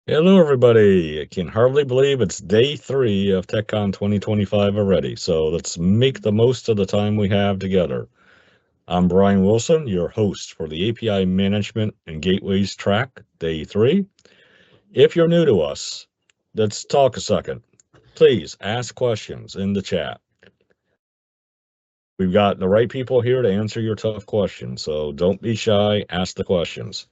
Hello, everybody. I can hardly believe it's day 3 of TechCon 2025 already, so let's make the most of the time we have together. I'm Brian Wilson, your host for the API Management and Gateways track, day 3. If you're new to us, let's talk a second. Please ask questions in the chat. We've got the right people here to answer your tough questions, so don't be shy, ask the questions.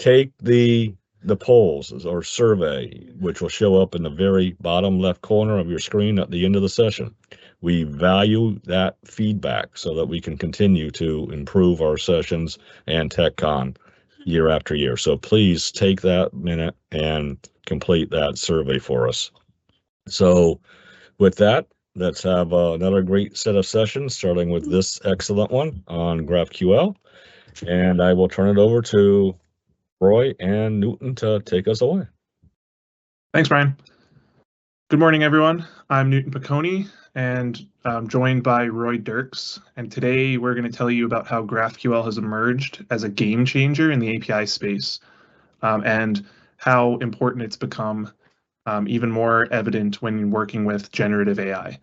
Take the polls or survey, which will show up in the very bottom left corner of your screen at the end of the session. We value that feedback so that we can continue to improve our sessions and TechCon year after year. So please take that minute and complete that survey for us. So with that, let's have another great set of sessions, starting with this excellent one on GraphQL. And I will turn it over to Roy and Newton to take us away. Thanks, Brian. Good morning, everyone. I'm Newton Piccone, and I'm joined by Roy Dirks. And today we're going to tell you about how GraphQL has emerged as a game changer in the API space, and how important it's become even more evident when working with generative AI.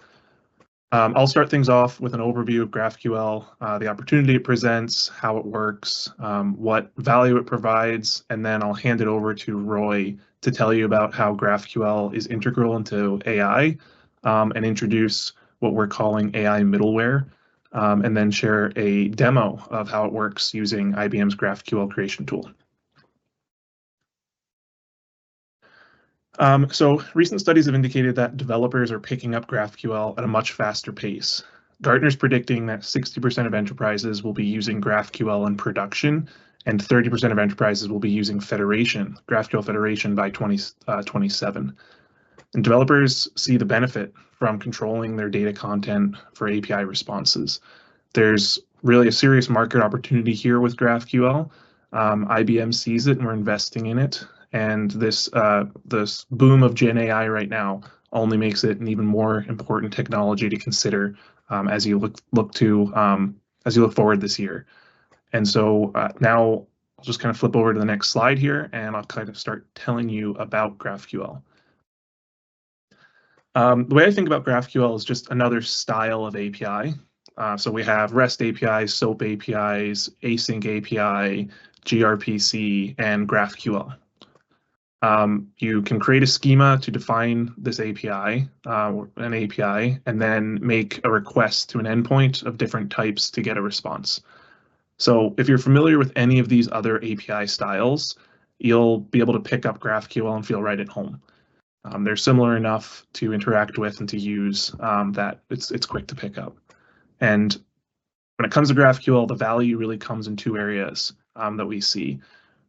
I'll start things off with an overview of GraphQL, the opportunity it presents, how it works, what value it provides, and then I'll hand it over to Roy to tell you about how GraphQL is integral into AI, and introduce what we're calling AI middleware, and then share a demo of how it works using IBM's GraphQL creation tool. So recent studies have indicated that developers are picking up GraphQL at a much faster pace. Gartner's predicting that 60% of enterprises will be using GraphQL in production, and 30% of enterprises will be using Federation, GraphQL Federation by 2027. And developers see the benefit from controlling their data content for API responses. There's really a serious market opportunity here with GraphQL. IBM sees it and we're investing in it. And this boom of GenAI right now only makes it an even more important technology to consider as you look forward this year. And so now I'll just kind of flip over to the next slide here, and I'll kind of start telling you about GraphQL. The way I think about GraphQL is just another style of API. So we have REST APIs, SOAP APIs, Async API, gRPC, and GraphQL. You can create a schema to define this API, an API, and then make a request to an endpoint of different types to get a response. So if you're familiar with any of these other API styles, you'll be able to pick up GraphQL and feel right at home. They're similar enough to interact with and to use that it's quick to pick up. And when it comes to GraphQL, the value really comes in two areas that we see.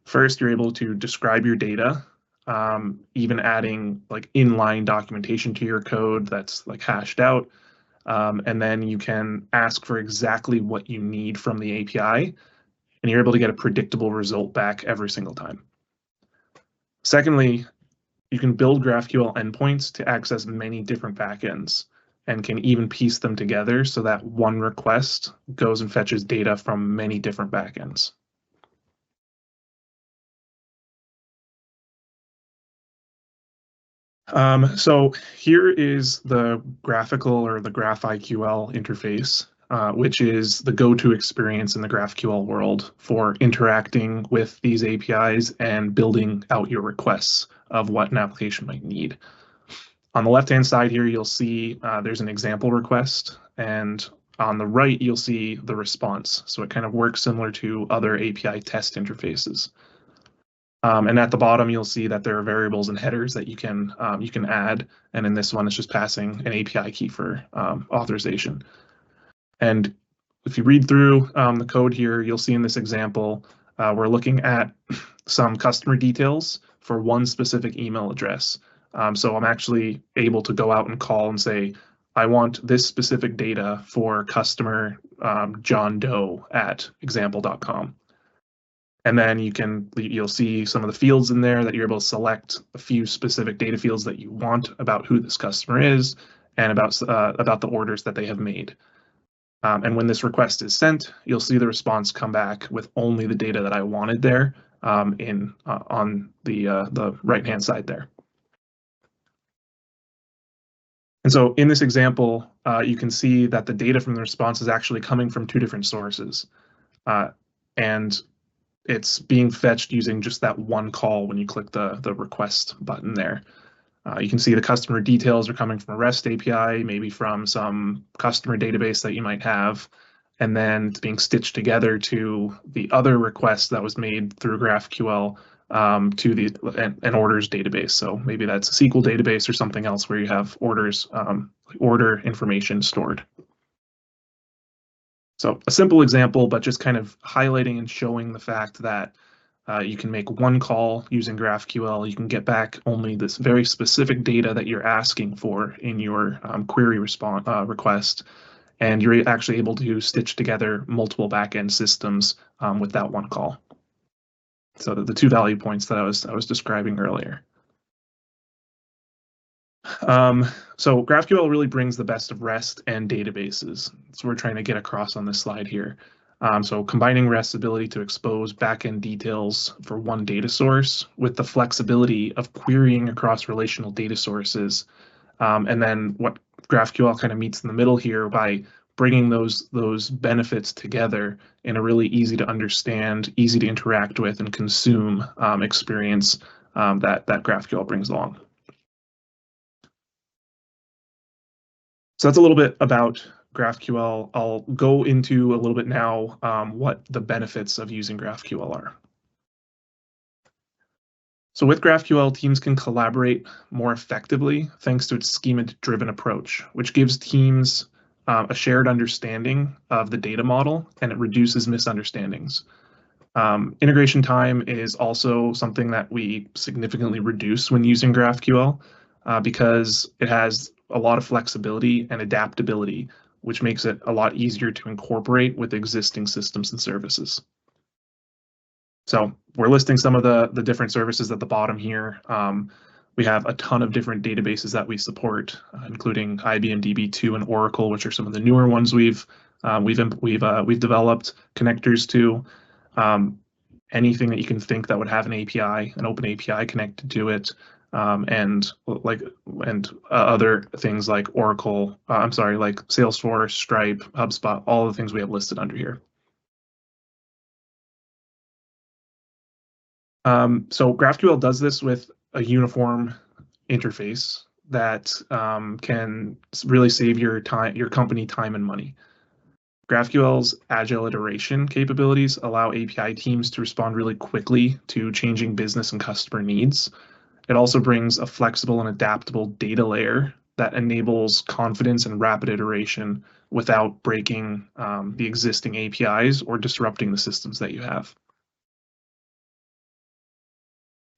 First, you're able to describe your data, even adding like inline documentation to your code that's like hashed out. And then you can ask for exactly what you need from the API, and you're able to get a predictable result back every single time. Secondly, you can build GraphQL endpoints to access many different backends and can even piece them together so that one request goes and fetches data from many different backends. So here is the graphical or the GraphIQL interface, which is the go-to experience in the GraphQL world for interacting with these APIs and building out your requests of what an application might need. On the left-hand side here, you'll see there's an example request, and on the right, you'll see the response. So it kind of works similar to other API test interfaces. And at the bottom, you'll see that there are variables and headers that you can add. And in this one, it's just passing an API key for authorization. And if you read through the code here, you'll see in this example, we're looking at some customer details for one specific email address. So I'm actually able to go out and call and say, I want this specific data for customer John Doe at example.com. And then you'll see some of the fields in there that you're able to select a few specific data fields that you want about who this customer is and about the orders that they have made. And when this request is sent, you'll see the response come back with only the data that I wanted there, on the right-hand side there. And so in this example, you can see that the data from the response is actually coming from two different sources. And it's being fetched using just that one call when you click the request button there. You can see the customer details are coming from a REST API, maybe from some customer database that you might have, and then it's being stitched together to the other request that was made through GraphQL to an orders database. So maybe that's a SQL database or something else where you have orders, order information stored. So a simple example, but just kind of highlighting and showing the fact that you can make one call using GraphQL. You can get back only this very specific data that you're asking for in your query request, and you're actually able to stitch together multiple backend systems with that one call. So the two value points that I was describing earlier. So GraphQL really brings the best of REST and databases. That's what we're trying to get across on this slide here. So combining REST's ability to expose backend details for one data source with the flexibility of querying across relational data sources. And then what GraphQL kind of meets in the middle here by bringing those benefits together in a really easy to understand, easy to interact with and consume experience that GraphQL brings along. So that's a little bit about GraphQL. I'll go into a little bit now what the benefits of using GraphQL are. So with GraphQL, teams can collaborate more effectively thanks to its schema-driven approach, which gives teams a shared understanding of the data model, and it reduces misunderstandings. Integration time is also something that we significantly reduce when using GraphQL because it has a lot of flexibility and adaptability, which makes it a lot easier to incorporate with existing systems and services. So we're listing some of the different services at the bottom here. We have a ton of different databases that we support, including IBM DB2 and Oracle, which are some of the newer ones we've developed connectors to. Anything that you can think that would have an API, an open API connected to it, and other things like Oracle. Like Salesforce, Stripe, HubSpot, all the things we have listed under here. So GraphQL does this with a uniform interface that can really save your company time and money. GraphQL's agile iteration capabilities allow API teams to respond really quickly to changing business and customer needs. It also brings a flexible and adaptable data layer that enables confidence and rapid iteration without breaking the existing APIs or disrupting the systems that you have.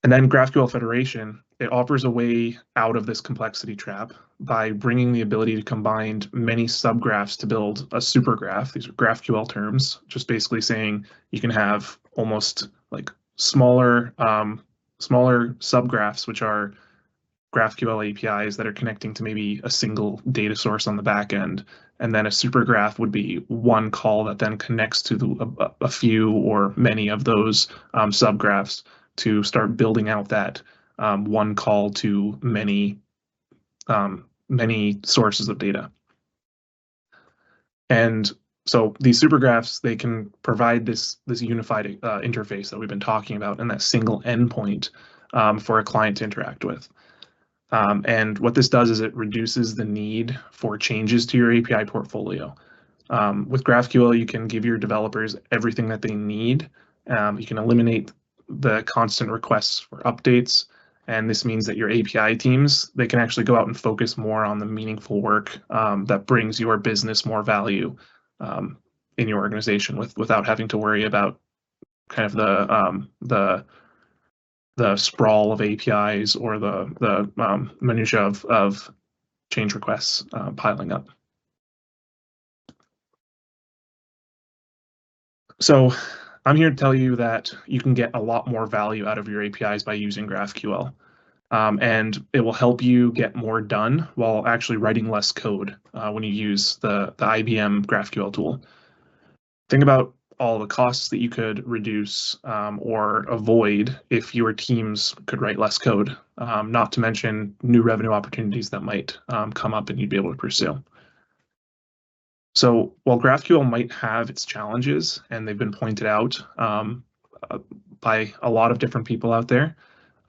And then GraphQL Federation, it offers a way out of this complexity trap by bringing the ability to combine many subgraphs to build a supergraph. These are GraphQL terms, just basically saying you can have almost like smaller subgraphs, which are GraphQL APIs that are connecting to maybe a single data source on the back end. And then a supergraph would be one call that then connects to a few or many of those subgraphs to start building out that one call to many sources of data. And so these supergraphs, they can provide this unified interface that we've been talking about and that single endpoint for a client to interact with. And what this does is it reduces the need for changes to your API portfolio. With GraphQL, you can give your developers everything that they need. You can eliminate the constant requests for updates. And this means that your API teams, they can actually go out and focus more on the meaningful work that brings your business more value in your organization without having to worry about kind of the sprawl of APIs or the minutia of change requests piling up. So I'm here to tell you that you can get a lot more value out of your APIs by using GraphQL. And it will help you get more done while actually writing less code when you use the IBM GraphQL tool. Think about all the costs that you could reduce or avoid if your teams could write less code, not to mention new revenue opportunities that might come up and you'd be able to pursue. So while GraphQL might have its challenges, and they've been pointed out by a lot of different people out there,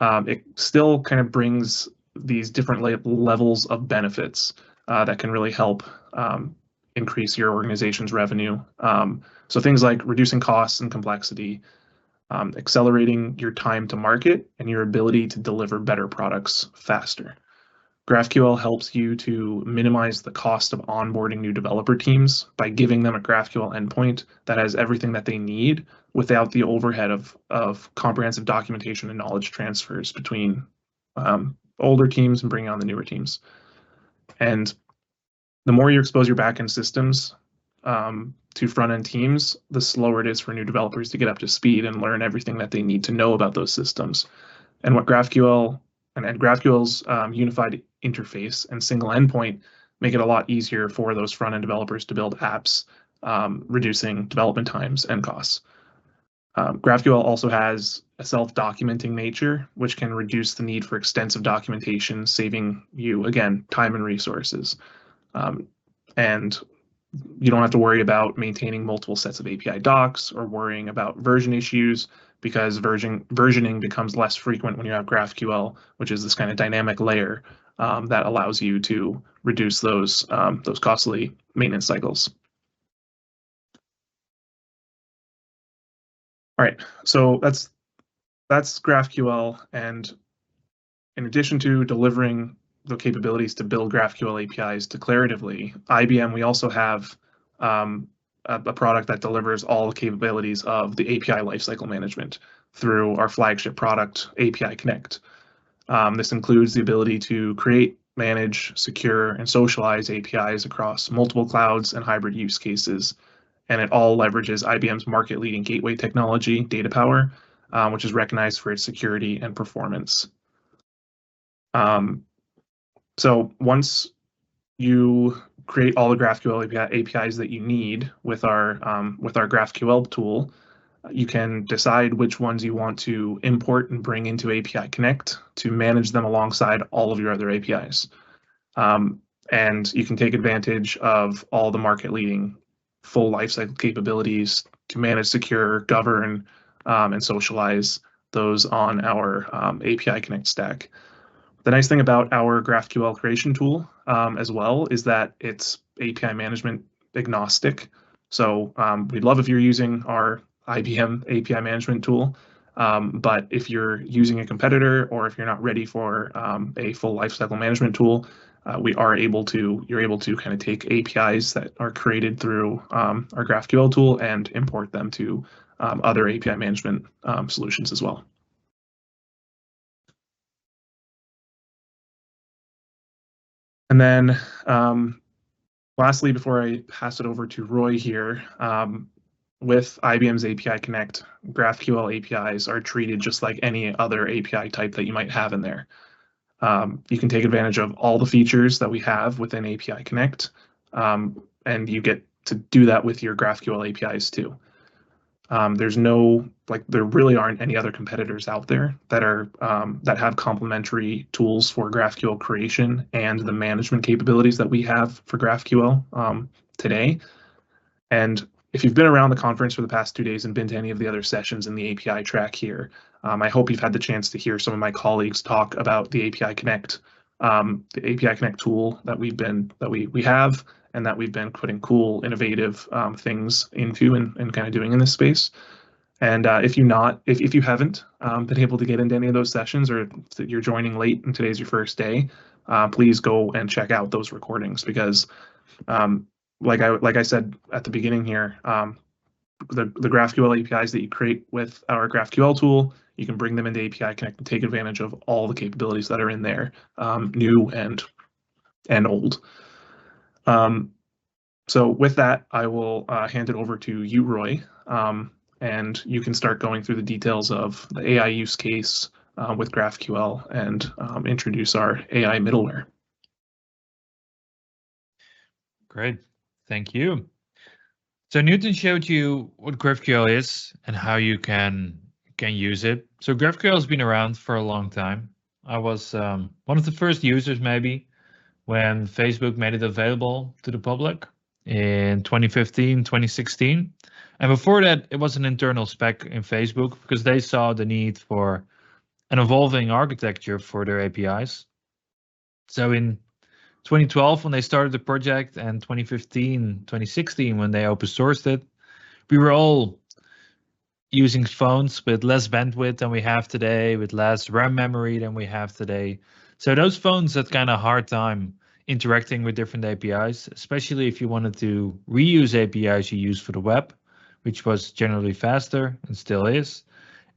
it still kind of brings these different levels of benefits that can really help increase your organization's revenue. So things like reducing costs and complexity, accelerating your time to market, and your ability to deliver better products faster. GraphQL helps you to minimize the cost of onboarding new developer teams by giving them a GraphQL endpoint that has everything that they need without the overhead of comprehensive documentation and knowledge transfers between older teams and bringing on the newer teams. And the more you expose your backend systems to front-end teams, the slower it is for new developers to get up to speed and learn everything that they need to know about those systems. And what GraphQL and GraphQL's unified interface and single endpoint make it a lot easier for those front-end developers to build apps, reducing development times and costs. GraphQL also has a self-documenting nature, which can reduce the need for extensive documentation, saving you, again, time and resources. And you don't have to worry about maintaining multiple sets of API docs or worrying about version issues, because versioning becomes less frequent when you have GraphQL, which is this kind of dynamic layer that allows you to reduce those costly maintenance cycles. All right, so that's GraphQL, and in addition to delivering the capabilities to build GraphQL APIs declaratively, IBM, we also have a product that delivers all the capabilities of the API lifecycle management through our flagship product, API Connect. This includes the ability to create, manage, secure, and socialize APIs across multiple clouds and hybrid use cases. And it all leverages IBM's market-leading gateway technology, Data Power, which is recognized for its security and performance. So once you create all the GraphQL APIs that you need with our GraphQL tool, you can decide which ones you want to import and bring into API Connect to manage them alongside all of your other APIs. And you can take advantage of all the market-leading full lifecycle capabilities to manage, secure, govern, and socialize those on our API Connect stack. The nice thing about our GraphQL creation tool as well is that it's API management agnostic. So we'd love if you're using our IBM API management tool, but if you're using a competitor or if you're not ready for a full lifecycle management tool, you're able to kind of take APIs that are created through our GraphQL tool and import them to other API management solutions as well. And then lastly, before I pass it over to Roy here, with IBM's API Connect, GraphQL APIs are treated just like any other API type that you might have in there. You can take advantage of all the features that we have within API Connect, and you get to do that with your GraphQL APIs too. There really aren't any other competitors out there that have complementary tools for GraphQL creation and the management capabilities that we have for GraphQL today. And if you've been around the conference for the past 2 days and been to any of the other sessions in the API track here, I hope you've had the chance to hear some of my colleagues talk about the API Connect tool that we have, and that we've been putting cool, innovative things into and kind of doing in this space. And if you haven't been able to get into any of those sessions, or you're joining late and today's your first day, please go and check out those recordings, because like I said at the beginning here, the GraphQL APIs that you create with our GraphQL tool, you can bring them into API Connect and take advantage of all the capabilities that are in there, new and old. So with that, I will hand it over to you, Roy, and you can start going through the details of the AI use case with GraphQL and introduce our AI middleware. Great, thank you. So Newton showed you what GraphQL is and how you can use it. So GraphQL has been around for a long time. I was one of the first users maybe when Facebook made it available to the public in 2015, 2016. And before that, it was an internal spec in Facebook because they saw the need for an evolving architecture for their APIs. So in 2012, when they started the project, and 2015, 2016, when they open sourced it, we were all using phones with less bandwidth than we have today, with less RAM memory than we have today. So those phones had kind of hard time interacting with different APIs, especially if you wanted to reuse APIs you use for the web, which was generally faster and still is,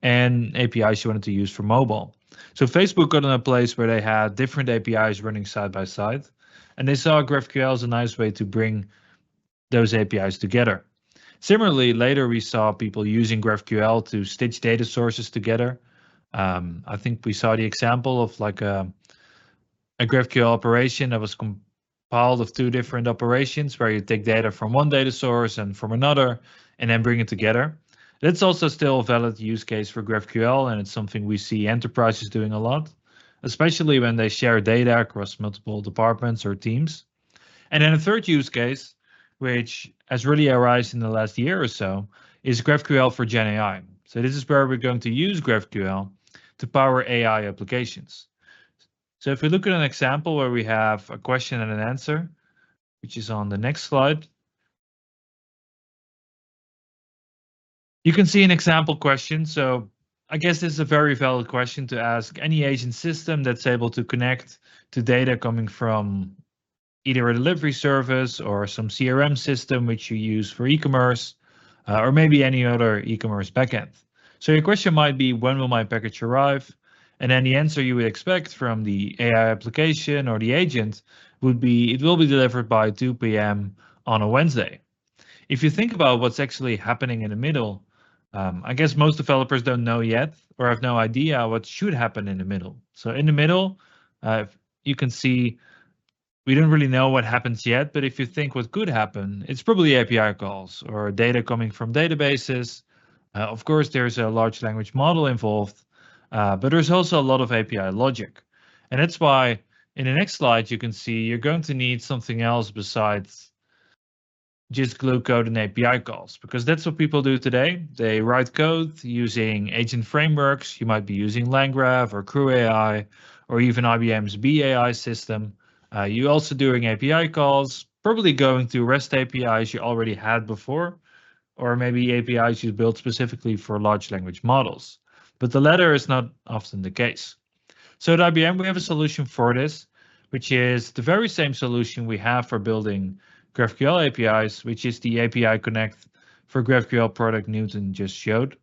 and APIs you wanted to use for mobile. So Facebook got in a place where they had different APIs running side by side, and they saw GraphQL as a nice way to bring those APIs together. Similarly, later we saw people using GraphQL to stitch data sources together. I think we saw the example of like a GraphQL operation that was compiled of two different operations where you take data from one data source and from another and then bring it together. That's also still a valid use case for GraphQL, and it's something we see enterprises doing a lot, especially when they share data across multiple departments or teams. And then a third use case, which has really arisen in the last year or so, is GraphQL for GenAI. So this is where we're going to use GraphQL to power AI applications. So if we look at an example where we have a question and an answer, which is on the next slide, you can see an example question. So I guess this is a very valid question to ask any agent system that's able to connect to data coming from either a delivery service or some CRM system which you use for e-commerce, or maybe any other e-commerce backend. So your question might be, when will my package arrive? And then the answer you would expect from the AI application or the agent would be, it will be delivered by 2 p.m. on a Wednesday. If you think about what's actually happening in the middle, I guess most developers don't know yet or have no idea what should happen in the middle. So in the middle, you can see we don't really know what happens yet, but if you think what could happen, it's probably API calls or data coming from databases. Of course, there's a large language model involved, but there's also a lot of API logic. And that's why in the next slide, you can see you're going to need something else besides just glue code and API calls, because that's what people do today. They write code using agent frameworks. You might be using LangGraph or Crew AI or even IBM's BAI system. You also doing API calls, probably going to REST APIs you already had before, or maybe APIs you built specifically for large language models. But the latter is not often the case. So at IBM, we have a solution for this, which is the very same solution we have for building GraphQL APIs, which is the API Connect for GraphQL product Newton just showed.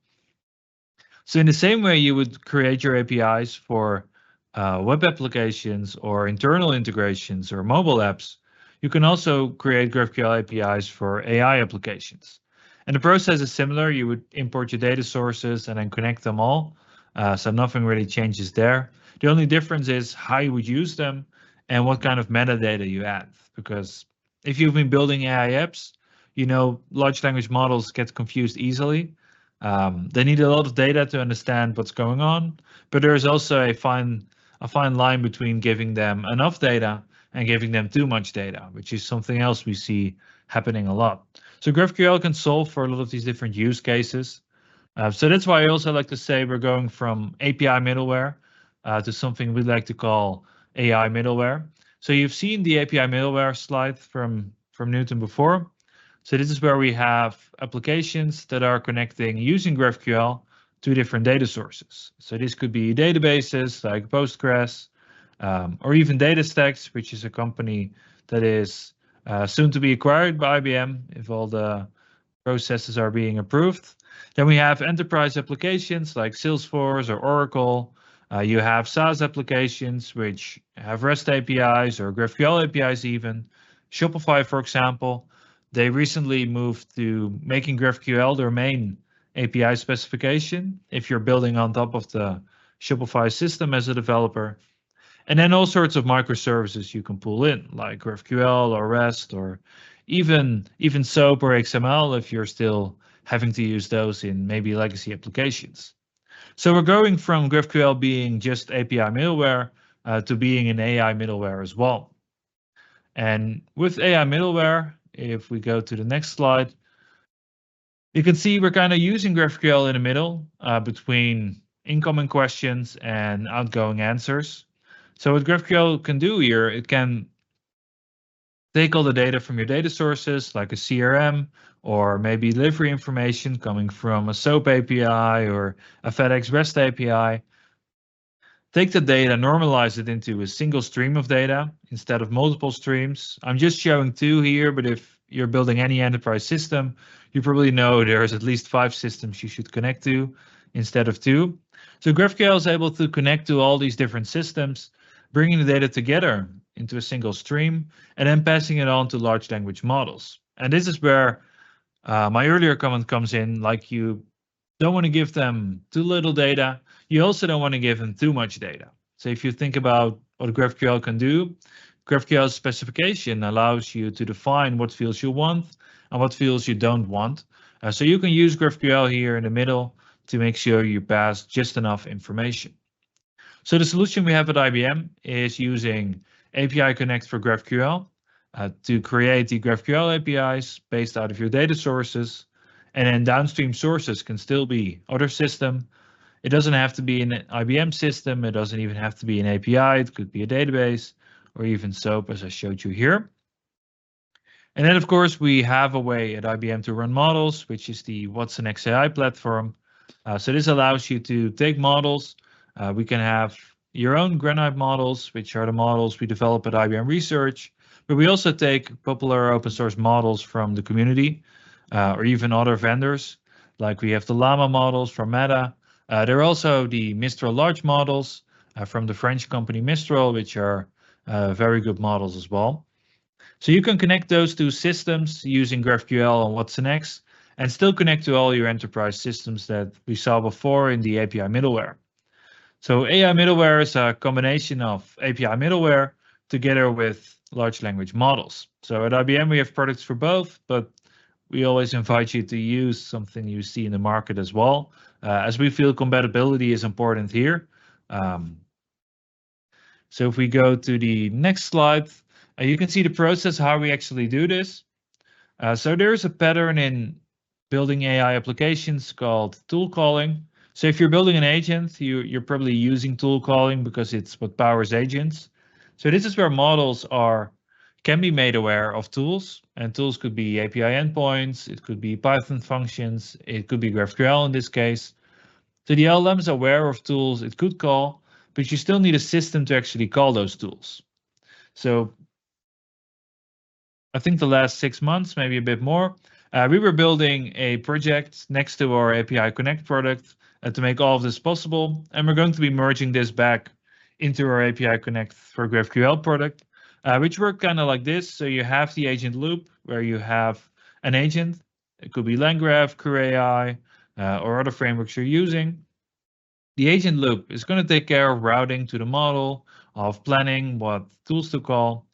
So in the same way you would create your APIs for web applications or internal integrations or mobile apps, you can also create GraphQL APIs for AI applications. And the process is similar. You would import your data sources and then connect them all. So nothing really changes there. The only difference is how you would use them and what kind of metadata you add. Because if you've been building AI apps, you know, large language models get confused easily. They need a lot of data to understand what's going on, but there is also a fine line between giving them enough data and giving them too much data, which is something else we see happening a lot. So GraphQL can solve for a lot of these different use cases. So that's why I also like to say we're going from API middleware to something we like to call AI middleware. So you've seen the API middleware slide from Newton before. So this is where we have applications that are connecting using GraphQL to different data sources. So this could be databases like Postgres, or even DataStax, which is a company that is soon to be acquired by IBM if all the processes are being approved. Then we have enterprise applications like Salesforce or Oracle. You have SaaS applications which have REST APIs or GraphQL APIs even. Shopify, for example, they recently moved to making GraphQL their main API specification if you're building on top of the Shopify system as a developer. And then all sorts of microservices you can pull in, like GraphQL or REST or even SOAP or XML if you're still having to use those in maybe legacy applications. So we're going from GraphQL being just API middleware to being an AI middleware as well. And with AI middleware, if we go to the next slide, you can see we're kind of using GraphQL in the middle between incoming questions and outgoing answers. So what GraphQL can do here, it can take all the data from your data sources like a CRM or maybe delivery information coming from a SOAP API or a FedEx REST API. Take the data, normalize it into a single stream of data instead of multiple streams. I'm just showing 2 here, but if you're building any enterprise system, you probably know there's at least 5 systems you should connect to instead of 2. So GraphQL is able to connect to all these different systems, bringing the data together into a single stream and then passing it on to large language models. And this is where my earlier comment comes in, like you don't want to give them too little data. You also don't want to give them too much data. So if you think about what GraphQL can do, GraphQL specification allows you to define what fields you want and what fields you don't want. So you can use GraphQL here in the middle to make sure you pass just enough information. So the solution we have at IBM is using API Connect for GraphQL to create the GraphQL APIs based out of your data sources. And then downstream sources can still be other system. It doesn't have to be an IBM system. It doesn't even have to be an API. It could be a database or even SOAP, as I showed you here. And then, of course, we have a way at IBM to run models, which is the watsonx AI platform. So this allows you to take models. We can have your own Granite models, which are the models we develop at IBM Research. But we also take popular open source models from the community or even other vendors. Like we have the Llama models from Meta. There are also the Mistral large models from the French company Mistral, which are very good models as well. So you can connect those 2 systems using GraphQL and watsonx and still connect to all your enterprise systems that we saw before in the API middleware. So AI middleware is a combination of API middleware together with large language models. So at IBM, we have products for both, but we always invite you to use something you see in the market as well, as we feel compatibility is important here. So if we go to the next slide, you can see the process, how we actually do this. So there's a pattern in building AI applications called tool calling. So if you're building an agent, you're probably using tool calling because it's what powers agents. So this is where models can be made aware of tools, and tools could be API endpoints, it could be Python functions, it could be GraphQL in this case. So the LLM is aware of tools it could call, but you still need a system to actually call those tools. So I think the last 6 months, maybe a bit more, we were building a project next to our API Connect product to make all of this possible. And we're going to be merging this back into our API Connect for GraphQL product, which work kind of like this. So you have the agent loop where you have an agent. It could be LangGraph, CrewAI, or other frameworks you're using. The agent loop is going to take care of routing to the model, of planning what tools to call.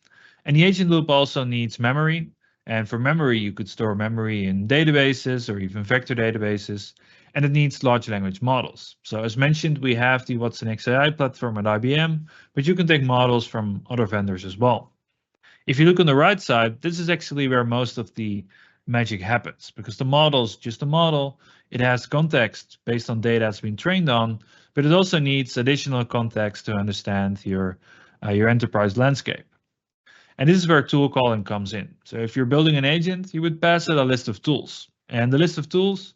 And the agent loop also needs memory. And for memory, you could store memory in databases or even vector databases. And it needs large language models. So as mentioned, we have the watsonx AI platform at IBM, but you can take models from other vendors as well. If you look on the right side, this is actually where most of the magic happens, because the model is just a model. It has context based on data it's been trained on, but it also needs additional context to understand your enterprise landscape. And this is where tool calling comes in. So if you're building an agent, you would pass it a list of tools. And the list of tools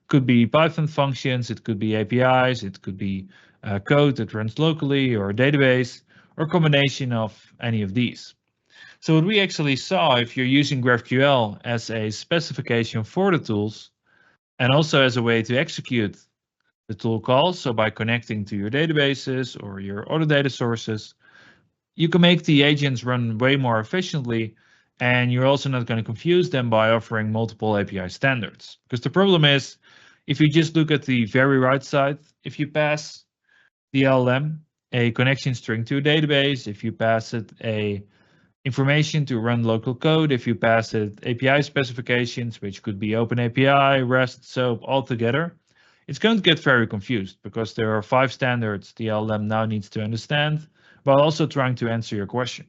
could be Python functions, it could be APIs, it could be code that runs locally or a database, or a combination of any of these. So what we actually saw, if you're using GraphQL as a specification for the tools, and also as a way to execute the tool calls, so by connecting to your databases or your other data sources, you can make the agents run way more efficiently, and you're also not going to confuse them by offering multiple API standards. Because the problem is, if you just look at the very right side, if you pass the LLM a connection string to a database, if you pass it a information to run local code if you pass it API specifications, which could be OpenAPI, REST, SOAP, all together. It's going to get very confused because there are 5 standards the LLM now needs to understand while also trying to answer your question.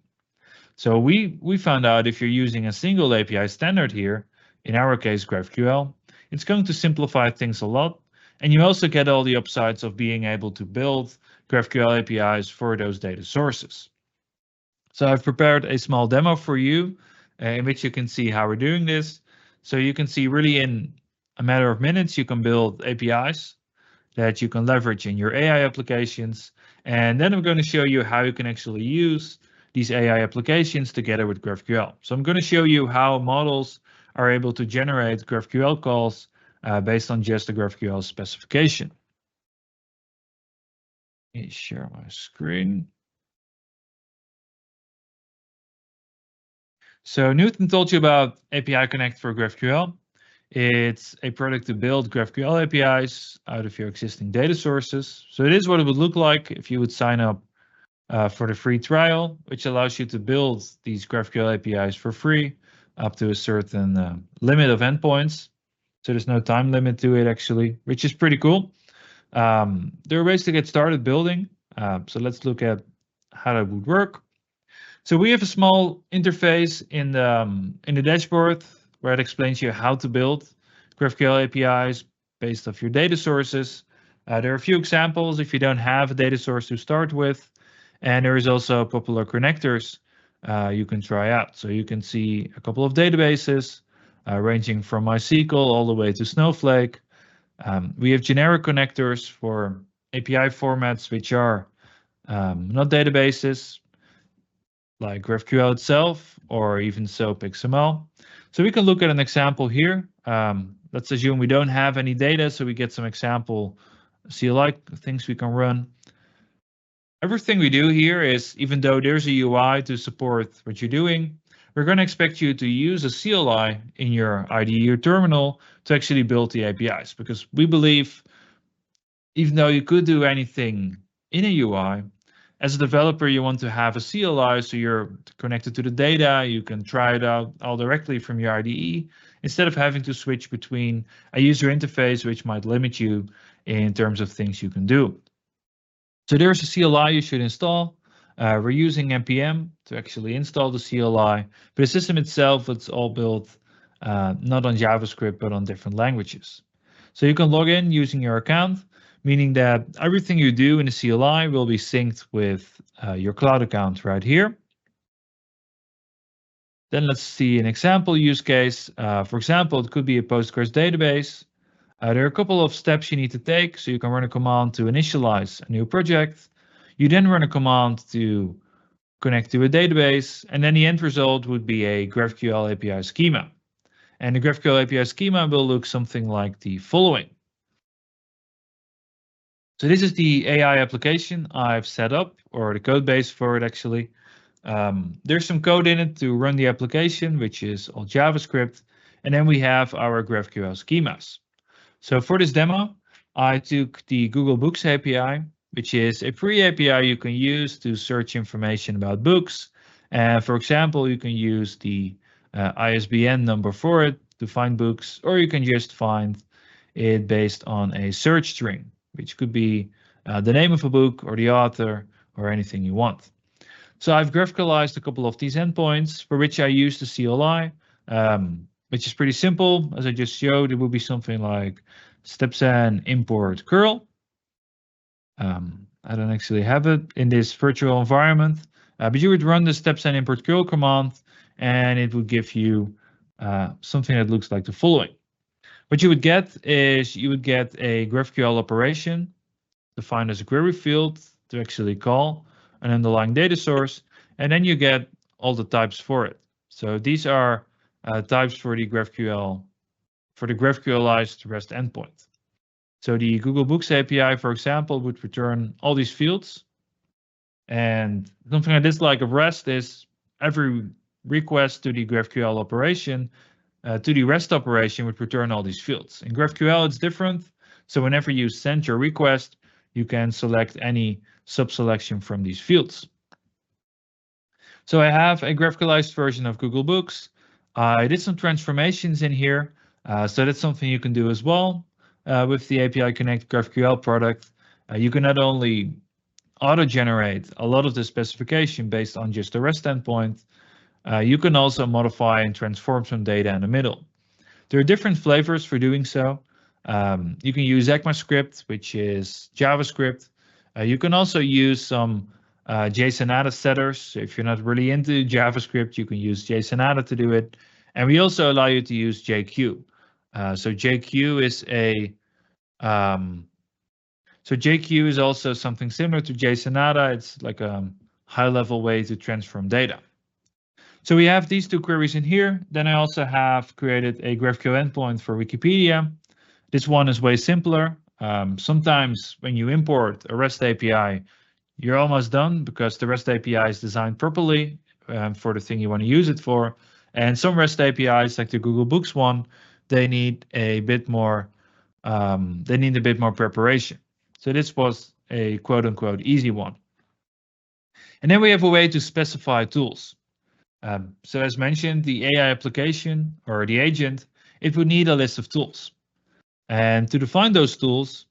So we found out if you're using a single API standard here, in our case GraphQL, it's going to simplify things a lot. And you also get all the upsides of being able to build GraphQL APIs for those data sources. So I've prepared a small demo for you in which you can see how we're doing this. So you can see really in a matter of minutes, you can build APIs that you can leverage in your AI applications. And then I'm going to show you how you can actually use these AI applications together with GraphQL. So I'm going to show you how models are able to generate GraphQL calls based on just the GraphQL specification. Let me share my screen. So Newton told you about API Connect for GraphQL. It's a product to build GraphQL APIs out of your existing data sources. So it is what it would look like if you would sign up for the free trial, which allows you to build these GraphQL APIs for free up to a certain limit of endpoints. So there's no time limit to it actually, which is pretty cool. There are ways to get started building. So let's look at how that would work. So we have a small interface in the dashboard where it explains you how to build GraphQL APIs based off your data sources. There are a few examples if you don't have a data source to start with. And there is also popular connectors you can try out. So you can see a couple of databases ranging from MySQL all the way to Snowflake. We have generic connectors for API formats which are not databases, like GraphQL itself, or even SOAP XML. So we can look at an example here. Let's assume we don't have any data, so we get some example CLI things we can run. Everything we do here is, even though there's a UI to support what you're doing, we're going to expect you to use a CLI in your IDE or terminal to actually build the APIs, because we believe even though you could do anything in a UI, as a developer, you want to have a CLI so you're connected to the data, you can try it out all directly from your IDE, instead of having to switch between a user interface, which might limit you in terms of things you can do. So there's a CLI you should install. We're using npm to actually install the CLI, but the system itself, it's all built not on JavaScript, but on different languages. So you can log in using your account, meaning that everything you do in the CLI will be synced with your cloud account right here. Then let's see an example use case. For example, it could be a Postgres database. There are a couple of steps you need to take. So you can run a command to initialize a new project. You then run a command to connect to a database, and then the end result would be a GraphQL API schema. And the GraphQL API schema will look something like the following. So this is the AI application I've set up, or the code base for it actually. There's some code in it to run the application, which is all JavaScript. And then we have our GraphQL schemas. So for this demo, I took the Google Books API, which is a free API you can use to search information about books. And for example, you can use the ISBN number for it to find books, or you can just find it based on a search string, which could be the name of a book or the author or anything you want. So I've GraphQLized a couple of these endpoints for which I use the CLI, which is pretty simple. As I just showed, it would be something like stepsan import curl. I don't actually have it in this virtual environment, but you would run the stepsan import curl command, and it would give you something that looks like the following. What you would get is you would get a GraphQL operation defined as a query field to actually call an underlying data source, and then you get all the types for it. So these are types for the GraphQL, for the GraphQLized REST endpoint. So the Google Books API, for example, would return all these fields. And something I dislike of REST is every request to the GraphQL operation, to the REST operation would return all these fields. In GraphQL, it's different. So whenever you send your request, you can select any subselection from these fields. So I have a graphicalized version of Google Books. I did some transformations in here, so that's something you can do as well with the API Connect GraphQL product. You can not only auto-generate a lot of the specification based on just the REST endpoint, you can also modify and transform some data in the middle. There are different flavors for doing so. You can use ECMAScript, which is JavaScript. You can also use some JSON-ADA setters. So if you're not really into JavaScript, you can use JSON-ADA to do it. And we also allow you to use JQ. So JQ is also something similar to JSON-ADA. It's like a high-level way to transform data. So we have these two queries in here. Then I also have created a GraphQL endpoint for Wikipedia. This one is way simpler. Sometimes when you import a REST API, you're almost done because the REST API is designed properly for the thing you want to use it for. And some REST APIs, like the Google Books one, they need a bit more preparation. So this was a quote-unquote easy one. And then we have a way to specify tools. So as mentioned, the AI application or the agent, it would need a list of tools. And to define those tools,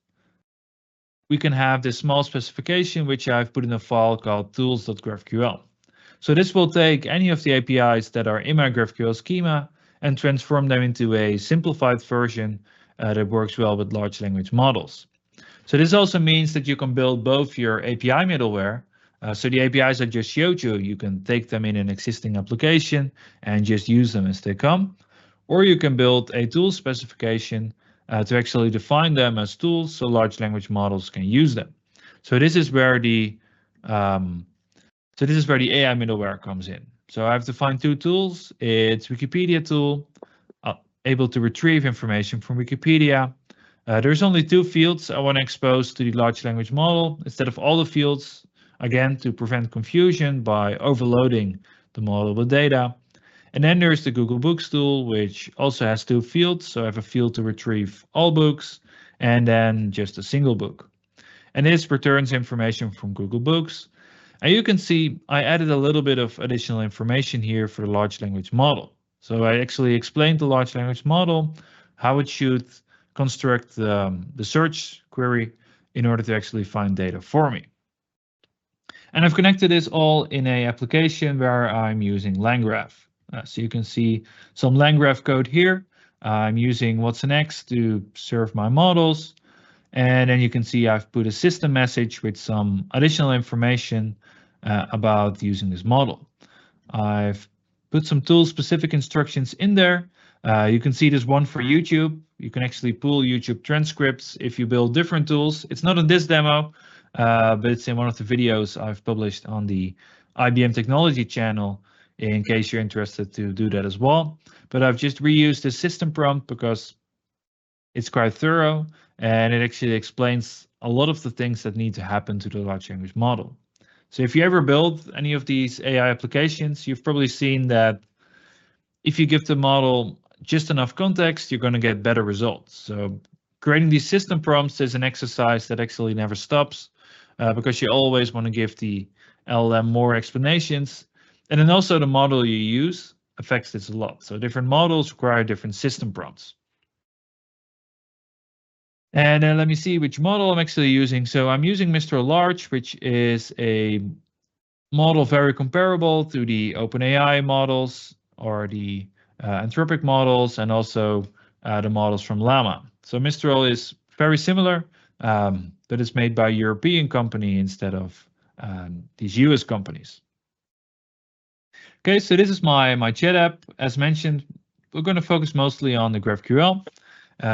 we can have this small specification, which I've put in a file called tools.graphql. So this will take any of the APIs that are in my GraphQL schema and transform them into a simplified version that works well with large language models. So this also means that you can build both your API middleware. So the APIs I just showed you, you can take them in an existing application and just use them as they come. Or you can build a tool specification to actually define them as tools so large language models can use them. So this is where the AI middleware comes in. So I've defined two tools. It's Wikipedia tool, able to retrieve information from Wikipedia. There's only two fields I want to expose to the large language model instead of all the fields, again, to prevent confusion by overloading the model with data. And then there's the Google Books tool, which also has two fields. So I have a field to retrieve all books and then just a single book. And this returns information from Google Books. And you can see I added a little bit of additional information here for the large language model. So I actually explained the large language model, how it should construct the search query in order to actually find data for me. And I've connected this all in an application where I'm using LangGraph. So you can see some LangGraph code here. I'm using watsonx to serve my models. And then you can see I've put a system message with some additional information about using this model. I've put some tool-specific instructions in there. You can see there's one for YouTube. You can actually pull YouTube transcripts if you build different tools. It's not in this demo, but it's in one of the videos I've published on the IBM Technology channel in case you're interested to do that as well. But I've just reused the system prompt because it's quite thorough and it actually explains a lot of the things that need to happen to the large language model. So if you ever build any of these AI applications, you've probably seen that if you give the model just enough context, you're going to get better results. So creating these system prompts is an exercise that actually never stops because you always want to give the LLM more explanations. And then also the model you use affects this a lot. So different models require different system prompts. And then let me see which model I'm actually using. So I'm using Mistral Large, which is a model very comparable to the OpenAI models or the Anthropic models and also the models from Llama. So Mistral is very similar, but it's made by a European company instead of these US companies. Okay, so this is my chat app. As mentioned, we're going to focus mostly on the GraphQL.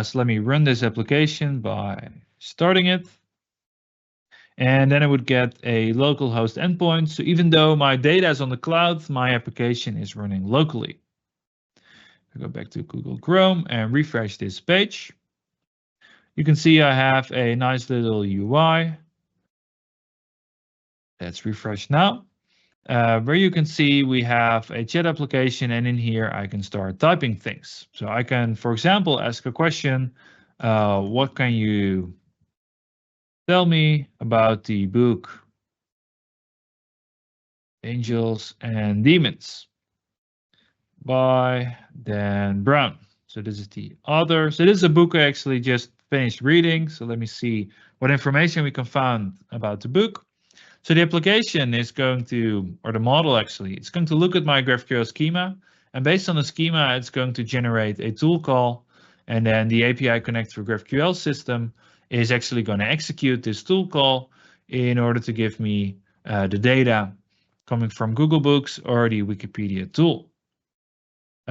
So let me run this application by starting it. And then I would get a localhost endpoint. So even though my data is on the cloud, my application is running locally. I go back to Google Chrome and refresh this page. You can see I have a nice little UI. Let's refresh now. Where you can see we have a chat application, and in here I can start typing things. So I can, for example, ask a question. What can you tell me about the book Angels and Demons by Dan Brown. So this is the author. So this is a book I actually just finished reading. So let me see what information we can find about the book. So the application is going to, or the model actually, it's going to look at my GraphQL schema. And based on the schema, it's going to generate a tool call. And then the API connect for GraphQL system is actually going to execute this tool call in order to give me the data coming from Google Books or the Wikipedia tool.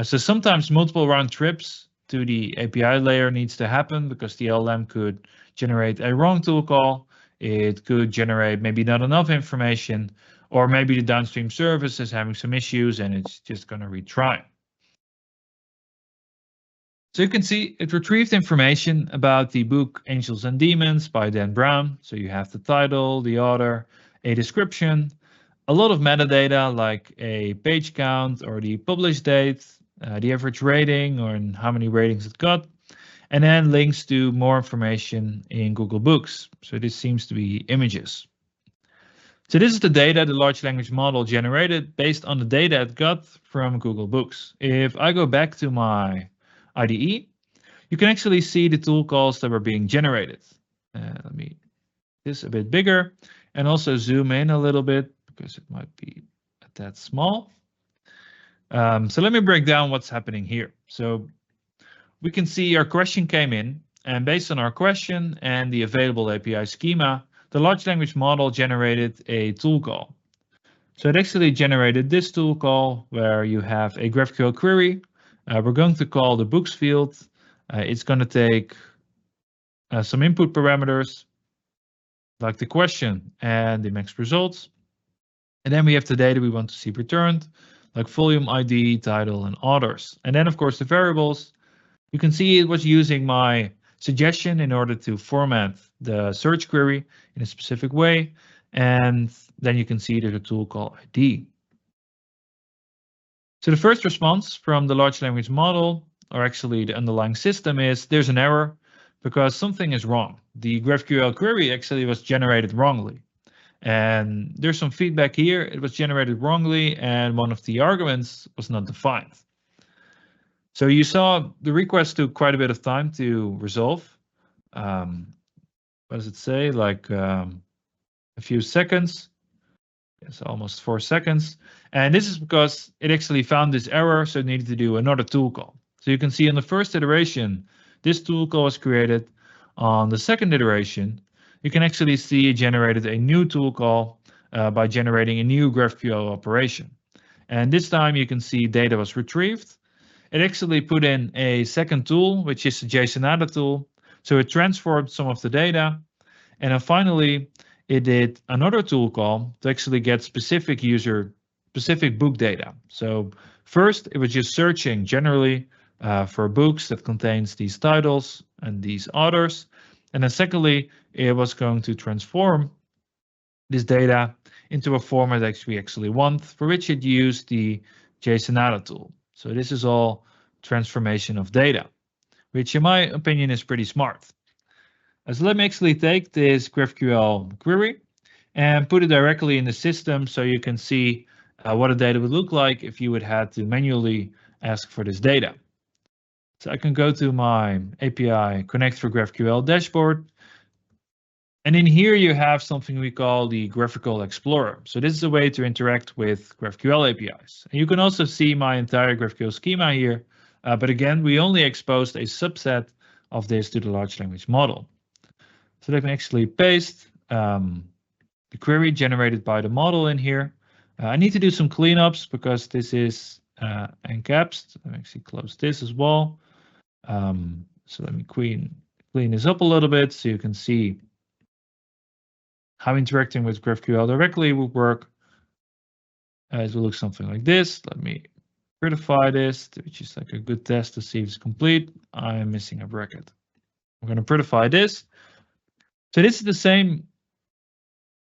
So sometimes multiple round trips to the API layer needs to happen because the LLM could generate a wrong tool call. It could generate maybe not enough information, or maybe the downstream service is having some issues and it's just going to retry. So you can see it retrieved information about the book Angels and Demons by Dan Brown. So you have the title, the author, a description, a lot of metadata like a page count or the published date, the average rating or how many ratings it got, and then links to more information in Google Books. So this seems to be images. So this is the data the large language model generated based on the data it got from Google Books. If I go back to my IDE, you can actually see the tool calls that were being generated. Let me make this a bit bigger and also zoom in a little bit because it might be that small. So let me break down what's happening here. So we can see our question came in, and based on our question and the available API schema, the large language model generated a tool call. So it actually generated this tool call where you have a GraphQL query. We're going to call the books field. It's going to take some input parameters like the question and the max results. And then we have the data we want to see returned, like volume ID, title, and authors. And then, of course, the variables. You can see it was using my suggestion in order to format the search query in a specific way. And then you can see there's a tool called ID. So the first response from the large language model, or actually the underlying system, is there's an error because something is wrong. The GraphQL query actually was generated wrongly. And there's some feedback here. It was generated wrongly, and one of the arguments was not defined. So you saw the request took quite a bit of time to resolve. What does it say? Like a few seconds. It's almost 4 seconds. And this is because it actually found this error, so it needed to do another tool call. So you can see in the first iteration, this tool call was created. On the second iteration, you can actually see it generated a new tool call by generating a new GraphQL operation. And this time you can see data was retrieved. It actually put in a second tool, which is the JSON tool. So it transformed some of the data. And then finally, it did another tool call to actually get specific book data. So first, it was just searching generally for books that contains these titles and these authors. And then secondly, it was going to transform this data into a format that we actually want, for which it used the JSON tool. So this is all transformation of data, which in my opinion is pretty smart. So let me actually take this GraphQL query and put it directly in the system so you can see what the data would look like if you would have to manually ask for this data. So I can go to my API Connect for GraphQL dashboard. And in here you have something we call the Graphical Explorer. So this is a way to interact with GraphQL APIs. And you can also see my entire GraphQL schema here. But again, we only exposed a subset of this to the large language model. So let me actually paste the query generated by the model in here. I need to do some cleanups because this is encapsed. Let me actually close this as well. So let me clean this up a little bit so you can see how interacting with GraphQL directly would work. It will look something like this. Let me prettify this, which is like a good test to see if it's complete. I am missing a bracket. I'm going to prettify this. So this is the same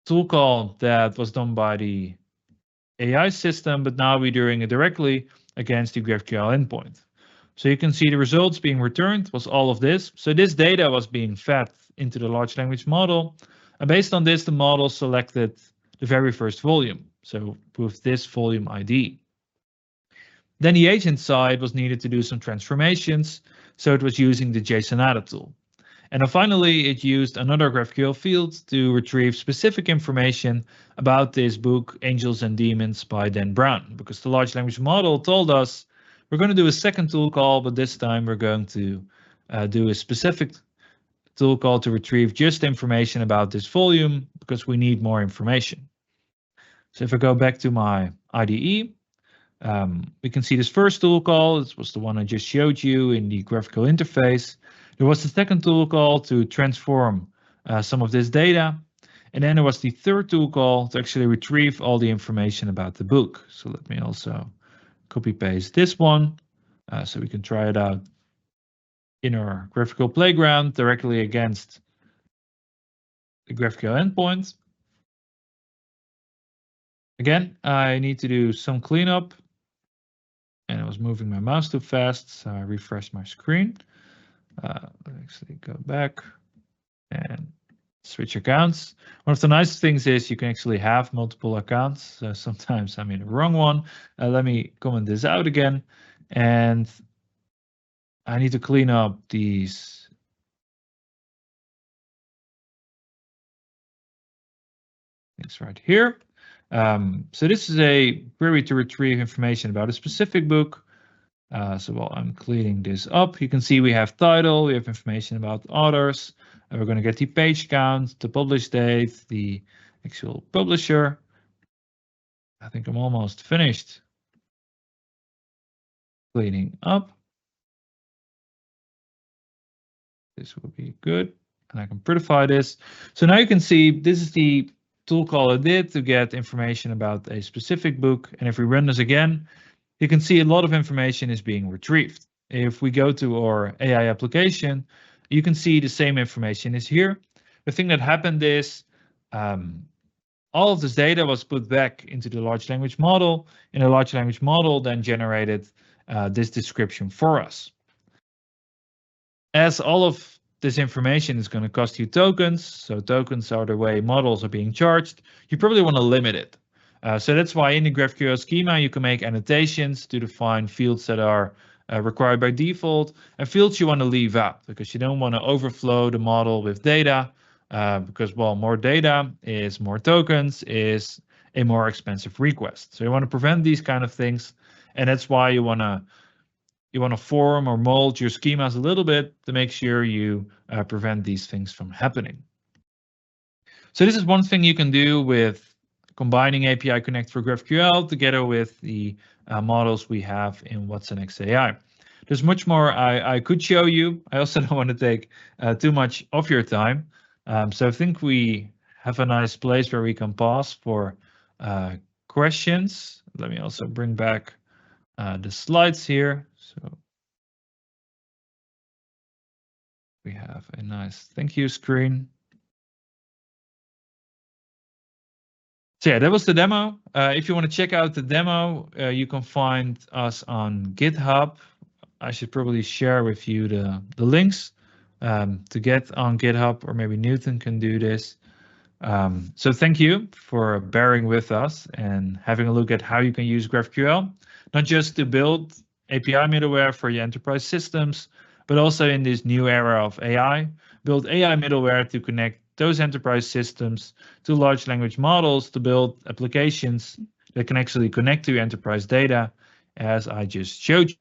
tool call that was done by the AI system, but now we're doing it directly against the GraphQL endpoint. So you can see the results being returned was all of this. So this data was being fed into the large language model. And based on this, the model selected the very first volume. so with this volume ID. Then the agent side was needed to do some transformations, so it was using the JSON-ADA tool. And then finally, it used another GraphQL field to retrieve specific information about this book, Angels and Demons by Dan Brown, because the large language model told us we're going to do a second tool call, but this time we're going to do a specific tool call to retrieve just information about this volume because we need more information. So if I go back to my IDE, we can see this first tool call. This was the one I just showed you in the graphical interface. There was the second tool call to transform some of this data. And then there was the third tool call to actually retrieve all the information about the book. So let me also copy paste this one so we can try it out in our graphical playground directly against the GraphQL endpoint. Again, I need to do some cleanup. And I was moving my mouse too fast, so I refreshed my screen. Let's actually go back and switch accounts. One of the nice things is you can actually have multiple accounts. So sometimes I'm in the wrong one. Let me comment this out again. And I need to clean up these. Things right here. So this is a query to retrieve information about a specific book. So while I'm cleaning this up, you can see we have title, we have information about authors, and we're going to get the page count, the publish date, the actual publisher. I think I'm almost finished cleaning up. This will be good, and I can prettify this. So now you can see this is the tool call I did to get information about a specific book. And if we run this again, you can see a lot of information is being retrieved. If we go to our AI application, you can see the same information is here. The thing that happened is all of this data was put back into the large language model, and the large language model then generated this description for us. As all of this information is going to cost you tokens, so tokens are the way models are being charged, you probably want to limit it. So that's why in the GraphQL schema, you can make annotations to define fields that are required by default and fields you want to leave out because you don't want to overflow the model with data because, well, more data is more tokens is a more expensive request. So you want to prevent these kind of things. And that's why you want to form or mold your schemas a little bit to make sure you prevent these things from happening. So this is one thing you can do with combining API Connect for GraphQL together with the models we have in watsonx.ai. There's much more I could show you. I also don't want to take too much of your time. So I think we have a nice place where we can pause for questions. Let me also bring back the slides here. So we have a nice thank you screen. So yeah, that was the demo. If you want to check out the demo, you can find us on GitHub. I should probably share with you the links to get on GitHub, or maybe Newton can do this. So thank you for bearing with us and having a look at how you can use GraphQL, not just to build API middleware for your enterprise systems, but also in this new era of AI, build AI middleware to connect those enterprise systems to large language models to build applications that can actually connect to your enterprise data, as I just showed you.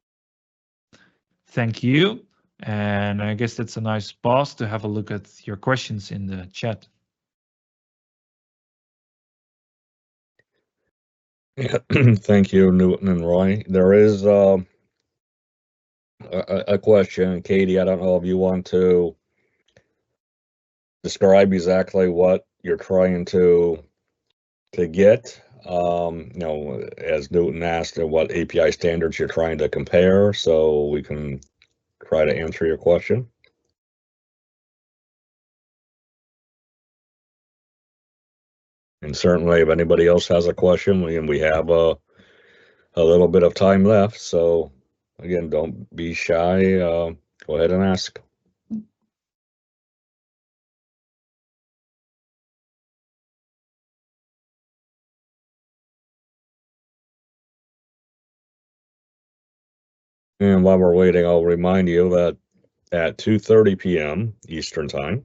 Thank you. And I guess that's a nice pause to have a look at your questions in the chat. Yeah, thank you, Newton and Roy. There is a question, Katie. I don't know if you want to describe exactly what you're trying to get. As Newton asked, what API standards you're trying to compare, so we can try to answer your question. And certainly, if anybody else has a question, we have a little bit of time left. So again, don't be shy. Go ahead and ask. And while we're waiting, I'll remind you that at 2:30 p.m. Eastern Time,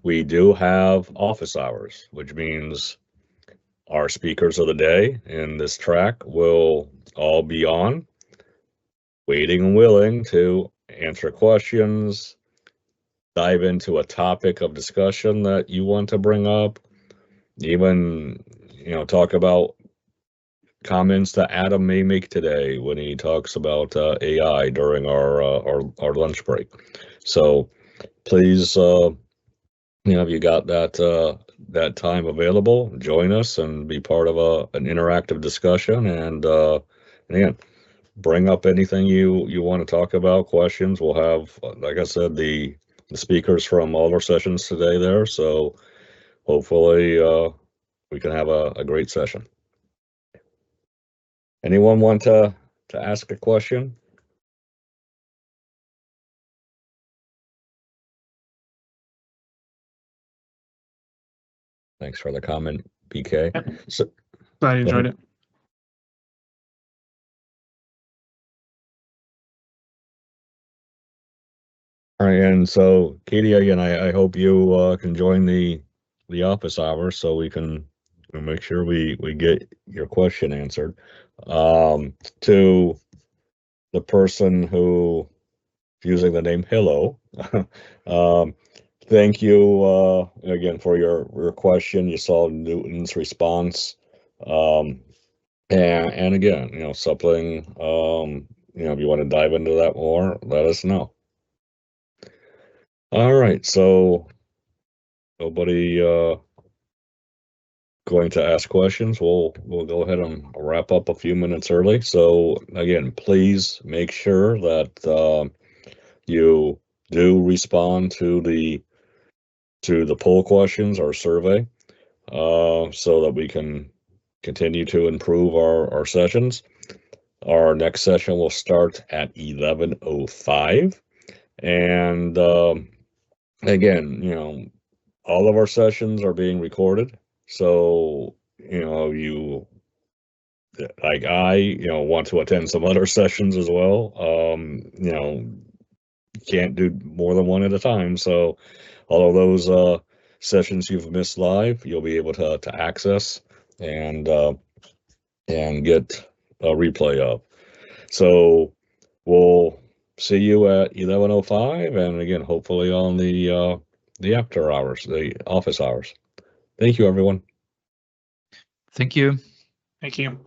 we do have office hours, which means our speakers of the day in this track will all be on, waiting and willing to answer questions, dive into a topic of discussion that you want to bring up, even, talk about comments that Adam may make today when he talks about AI during our lunch break. So please, if you got that time available, join us and be part of an interactive discussion. And again, bring up anything you want to talk about, questions. We'll have, like I said, the speakers from all our sessions today there. So hopefully we can have a great session. Anyone want to ask a question? Thanks for the comment, BK. Yep. So, I enjoyed it. all right, and so Katie, again, I hope you can join the office hours so we can make sure we get your question answered. To the person who using the name Hello, thank you again for your question. You saw Newton's response, and again, something, if you want to dive into that more, let us know. All right, so nobody going to ask questions. We'll go ahead and wrap up a few minutes early. So again, please make sure that you do respond to the poll questions or survey, so that we can continue to improve our sessions. Our next session will start at 11:05, and again, all of our sessions are being recorded. So, you, like I, want to attend some other sessions as well. Can't do more than one at a time. So all of those sessions you've missed live, you'll be able to access and get a replay of. So we'll see you at 11:05, and again, hopefully on the after hours, the office hours. Thank you, everyone. Thank you. Thank you.